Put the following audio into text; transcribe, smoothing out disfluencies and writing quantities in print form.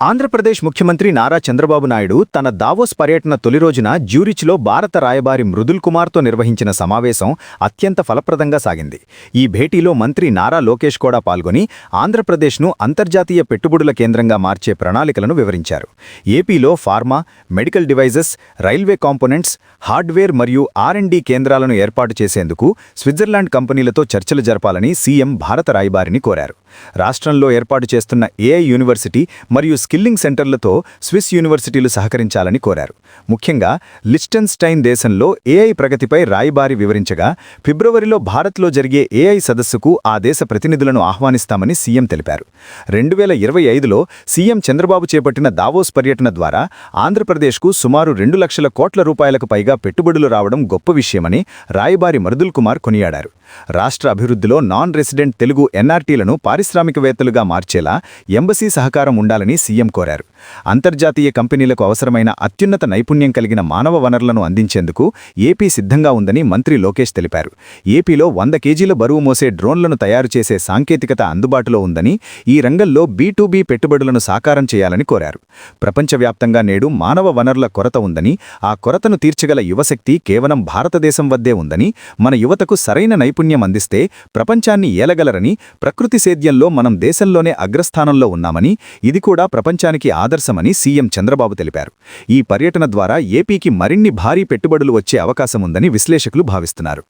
ఆంధ్రప్రదేశ్ ముఖ్యమంత్రి నారా చంద్రబాబు నాయుడు తన దావోస్ పర్యటన తొలి రోజున జ్యూరిచ్లో భారత రాయబారి మృదుల్ కుమార్తో నిర్వహించిన సమావేశం అత్యంత ఫలప్రదంగా సాగింది. ఈ భేటీలో మంత్రి నారా లోకేష్ కూడా పాల్గొని ఆంధ్రప్రదేశ్ను అంతర్జాతీయ పెట్టుబడుల కేంద్రంగా మార్చే ప్రణాళికలను వివరించారు. ఏపీలో pharma, medical devices, railway components, hardware మరియు R&D కేంద్రాలను ఏర్పాటు చేసేందుకు స్విట్జర్లాండ్ కంపెనీలతో చర్చలు జరపాలని సీఎం భారత రాయబారిని కోరారు. రాష్ట్రంలో ఏర్పాటు చేస్తున్న AI యూనివర్సిటీ మరియు స్కిల్లింగ్ సెంటర్లతో స్విస్ యూనివర్సిటీలు సహకరించాలని కోరారు. ముఖ్యంగా లిచ్టెన్స్టైన్ దేశంలో AI ప్రగతిపై రాయబారి వివరించగా, ఫిబ్రవరిలో భారత్లో జరిగే AI సదస్సుకు ఆ దేశ ప్రతినిధులను ఆహ్వానిస్తామని సీఎం తెలిపారు. 2025లో సీఎం చంద్రబాబు చేపట్టిన దావోస్ పర్యటన ద్వారా ఆంధ్రప్రదేశ్కు సుమారు 2 లక్షల కోట్ల రూపాయలకు పైగా పెట్టుబడులు రావడం గొప్ప విషయమని రాయబారి మృదుల్ కుమార్ కొనియాడారు. రాష్ట్ర అభివృద్ధిలో నాన్ రెసిడెంట్ తెలుగు NRTలను పారిశ్రామికవేత్తలుగా మార్చేలా ఎంబసీ సహకారం ఉండాలని సీఎం కోరారు. అంతర్జాతీయ కంపెనీలకు అవసరమైన అత్యున్నత నైపుణ్యం కలిగిన మానవ వనరులను అందించేందుకు ఏపీ సిద్ధంగా ఉందని మంత్రి లోకేష్ తెలిపారు. ఏపీలో 100 కేజీల బరువు మోసే డ్రోన్లను తయారు చేసే సాంకేతికత అందుబాటులో ఉందని, ఈ రంగంలో B2B పెట్టుబడులను సాకారం చేయాలని కోరారు. ప్రపంచవ్యాప్తంగా నేడు మానవ వనరుల కొరత ఉందని, ఆ కొరతను తీర్చగల యువశక్తి కేవలం భారతదేశం వద్దే ఉందని, మన యువతకు సరైన నైపుణ్యం అందిస్తే ప్రపంచాన్ని ఏలగలరని, ప్రకృతి సేద్యంలో మనం దేశంలోనే అగ్రస్థానంలో ఉన్నామని, ఇది కూడా ప్రపంచానికి ఆదర్శమని సీఎం చంద్రబాబు తెలిపారు. ఈ పర్యటన ద్వారా ఏపీకి మరిన్ని భారీ పెట్టుబడులు వచ్చే అవకాశముందని విశ్లేషకులు భావిస్తున్నారు.